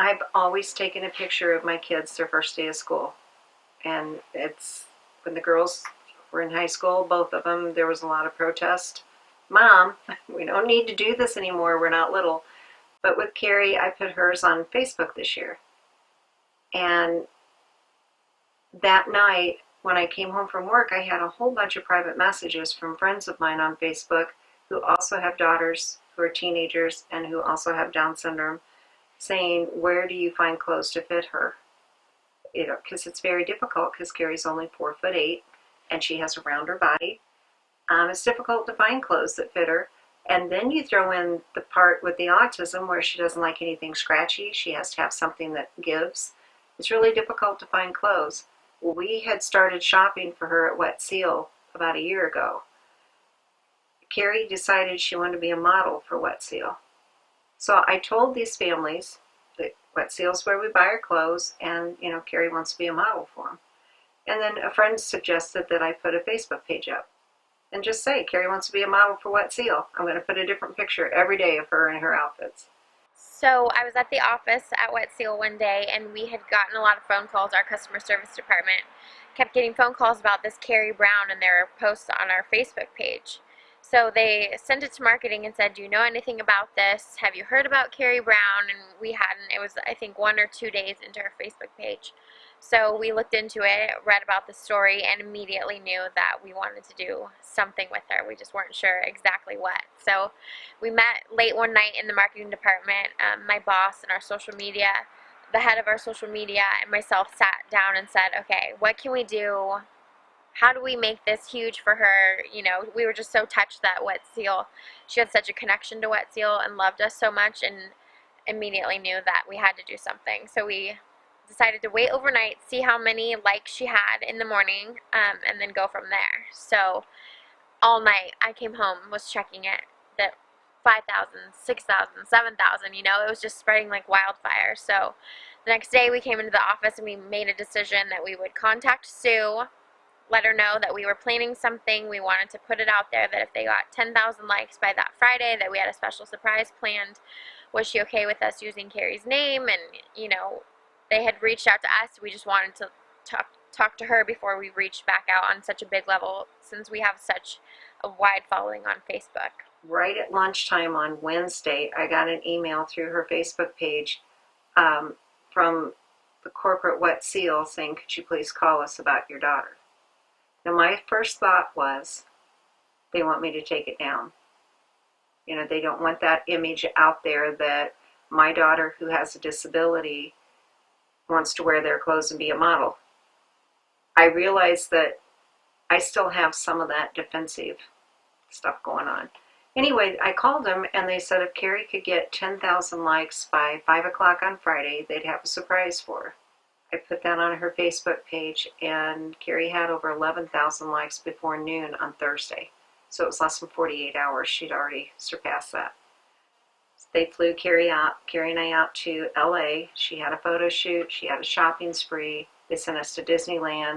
I've always taken a picture of my kids their first day of school. And it's when the girls were in high school, both of them, there was a lot of protest. Mom, we don't need to do this anymore. We're not little. But with Carrie, I put hers on Facebook this year. And that night, when I came home from work, I had a whole bunch of private messages from friends of mine on Facebook who also have daughters who are teenagers and who also have Down syndrome saying, where do you find clothes to fit her? You know, because it's very difficult because Carrie's only 4'8" and she has a rounder body. It's difficult to find clothes that fit her. And then you throw in the part with the autism where she doesn't like anything scratchy. She has to have something that gives. It's really difficult to find clothes. Well, we had started shopping for her at Wet Seal about a year ago. Carrie decided she wanted to be a model for Wet Seal. So I told these families that Wet Seal's where we buy our clothes, and Carrie wants to be a model for them. And then a friend suggested that I put a Facebook page up and just say, Carrie wants to be a model for Wet Seal. I'm going to put a different picture every day of her in her outfits. So I was at the office at Wet Seal one day, and we had gotten a lot of phone calls. Our customer service department kept getting phone calls about this Karrie Brown and their posts on our Facebook page. So they sent it to marketing and said, do you know anything about this? Have you heard about Karrie Brown? And we hadn't. It was, I think, 1 or 2 days into our Facebook page. So we looked into it, read about the story, and immediately knew that we wanted to do something with her. We just weren't sure exactly what. So we met late one night in the marketing department. My boss and our social media, the head of our social media, and myself sat down and said, okay, what can we do? How do we make this huge for her? We were just so touched that Wet Seal, she had such a connection to Wet Seal and loved us so much, and immediately knew that we had to do something. So we decided to wait overnight, see how many likes she had in the morning, and then go from there. So all night I came home, was checking it, that 5,000, 6,000, 7,000, it was just spreading like wildfire. So the next day we came into the office and we made a decision that we would contact Sue, let her know that we were planning something. We wanted to put it out there that if they got 10,000 likes by that Friday, that we had a special surprise planned. Was she okay with us using Carrie's name? And, they had reached out to us. We just wanted to talk to her before we reached back out on such a big level, since we have such a wide following on Facebook. Right at lunchtime on Wednesday, I got an email through her Facebook page from the corporate Wet Seal saying, could you please call us about your daughter? Now, my first thought was, they want me to take it down. They don't want that image out there that my daughter, who has a disability, wants to wear their clothes and be a model. I realized that I still have some of that defensive stuff going on. Anyway, I called them and they said if Carrie could get 10,000 likes by 5 o'clock on Friday, they'd have a surprise for her. I put that on her Facebook page, and Carrie had over 11,000 likes before noon on Thursday. So it was less than 48 hours. She'd already surpassed that. They flew Carrie and I out to LA. She had a photo shoot. She had a shopping spree. They sent us to Disneyland.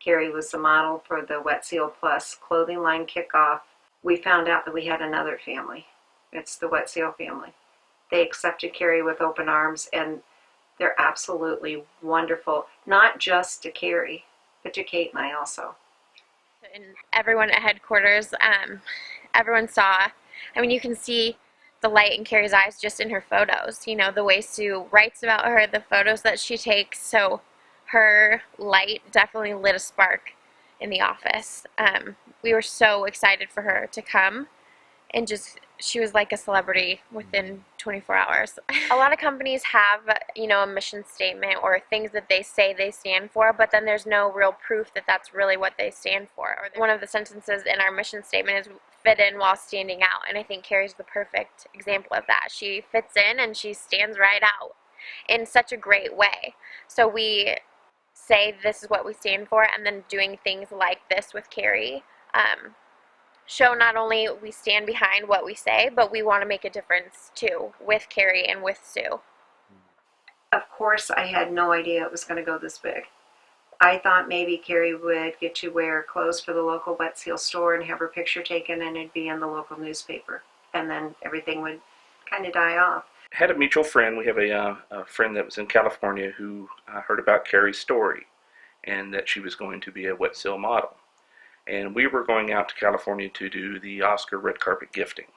Carrie was the model for the Wet Seal Plus clothing line kickoff. We found out that we had another family. It's the Wet Seal family. They accepted Carrie with open arms, and they're absolutely wonderful, not just to Carrie, but to Kate and I also. And everyone at headquarters, everyone saw, you can see the light in Carrie's eyes just in her photos. The way Sue writes about her, the photos that she takes. So her light definitely lit a spark in the office. We were so excited for her to come, and she was like a celebrity within 24 hours. A lot of companies have, a mission statement or things that they say they stand for, but then there's no real proof that that's really what they stand for. Or one of the sentences in our mission statement is fit in while standing out, and I think Carrie's the perfect example of that. She fits in and she stands right out in such a great way. So we say this is what we stand for, and then doing things like this with Carrie show not only we stand behind what we say, but we want to make a difference too with Carrie and with Sue. Of course, I had no idea it was going to go this big. I thought maybe Carrie would get to wear clothes for the local Wet Seal store and have her picture taken, and it'd be in the local newspaper, and then everything would kind of die off. Had a mutual friend. We have a friend that was in California who heard about Carrie's story and that she was going to be a wet seal model. And we were going out to California to do the Oscar red carpet gifting.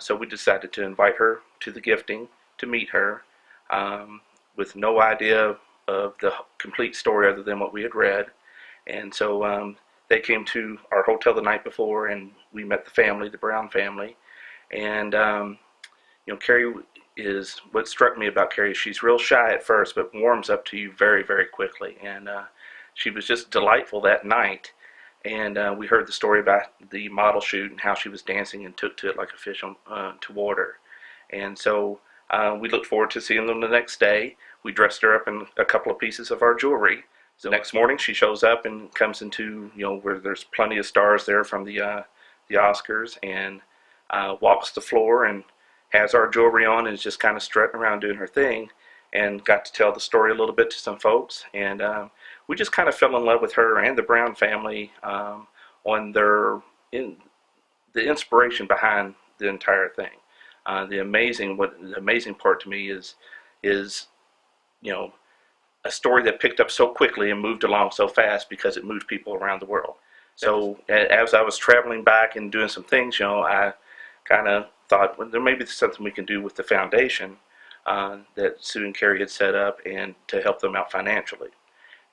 So we decided to invite her to the gifting to meet her um, with no idea of the complete story other than what we had read. And so they came to our hotel the night before, and we met the family, the Brown family. And Carrie is what struck me about Carrie. She's real shy at first, but warms up to you very, very quickly. And she was just delightful that night. And we heard the story about the model shoot and how she was dancing and took to it like a fish to water. And so we looked forward to seeing them the next day. We dressed her up in a couple of pieces of our jewelry. So the next morning she shows up and comes into, where there's plenty of stars there from the Oscars, and walks the floor and has our jewelry on and is just kind of strutting around doing her thing, and got to tell the story a little bit to some folks. And we just kind of fell in love with her and the Brown family on the inspiration behind the entire thing. The amazing part to me is a story that picked up so quickly and moved along so fast because it moved people around the world. So as I was traveling back and doing some things, I kind of thought, well, there may be something we can do with the foundation that Sue and Carrie had set up, and to help them out financially.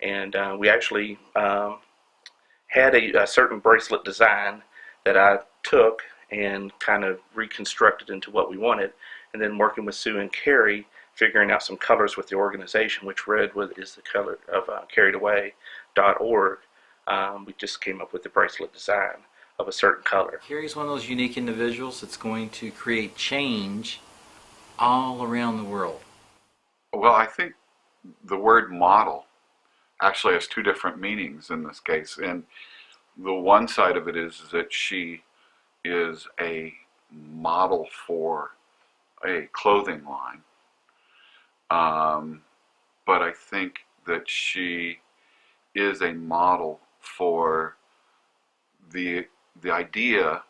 And we actually had a certain bracelet design that I took and kind of reconstructed into what we wanted. And then working with Sue and Carrie, figuring out some colors with the organization, which red is the color of carriedaway.org. We just came up with the bracelet design of a certain color. Carrie's one of those unique individuals that's going to create change all around the world. Well, I think the word model actually has two different meanings in this case. And the one side of it is that she is a model for a clothing line. But I think that she is a model for the idea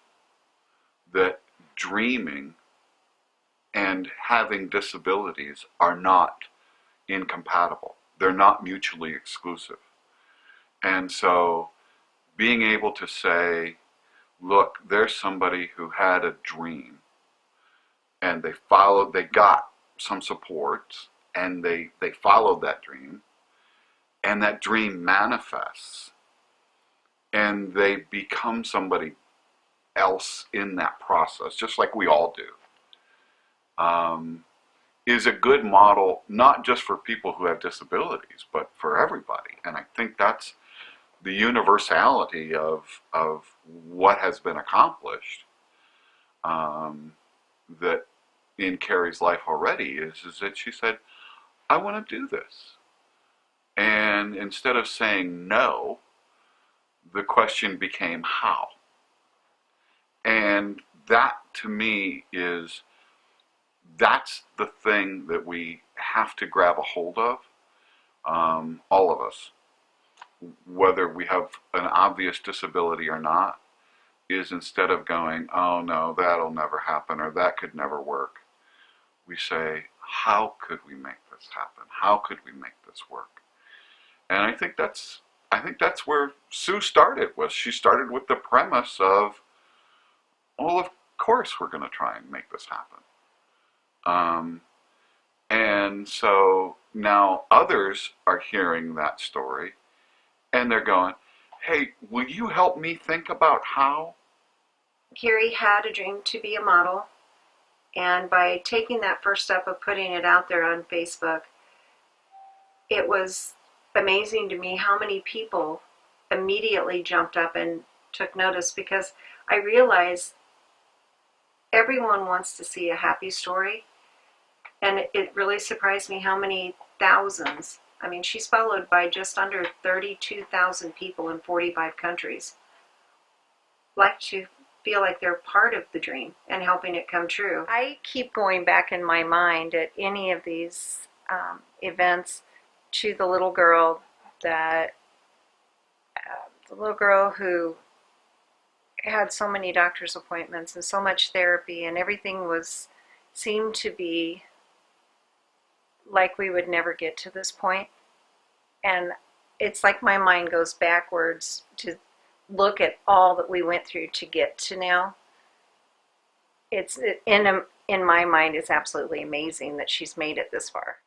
that dreaming and having disabilities are not incompatible. They're not mutually exclusive. And so being able to say, look, there's somebody who had a dream and they got some supports, and they followed that dream, and that dream manifests, and they become somebody else in that process, just like we all do, is a good model, not just for people who have disabilities, but for everybody. And I think that's the universality of what has been accomplished, that in Carrie's life already is that she said, I want to do this. And instead of saying no, the question became how. And that, to me, that's the thing that we have to grab a hold of, all of us, whether we have an obvious disability or not, is instead of going, oh no, that'll never happen, or that could never work, we say, how could we make this happen? How could we make this work? And I think that's where Sue started. She started with the premise of, well, of course we're going to try and make this happen. And so now others are hearing that story, and they're going, hey, will you help me think about how? Carrie had a dream to be a model, and by taking that first step of putting it out there on Facebook, it was amazing to me how many people immediately jumped up and took notice, because I realized everyone wants to see a happy story, and it really surprised me how many thousands. I mean, she's followed by just under 32,000 people in 45 countries. Like to feel like they're part of the dream and helping it come true. I keep going back in my mind at any of these events to the little girl who had so many doctor's appointments and so much therapy, and everything was seemed to be like we would never get to this point. And it's like my mind goes backwards to look at all that we went through to get to now. It's in my mind, it's absolutely amazing that she's made it this far.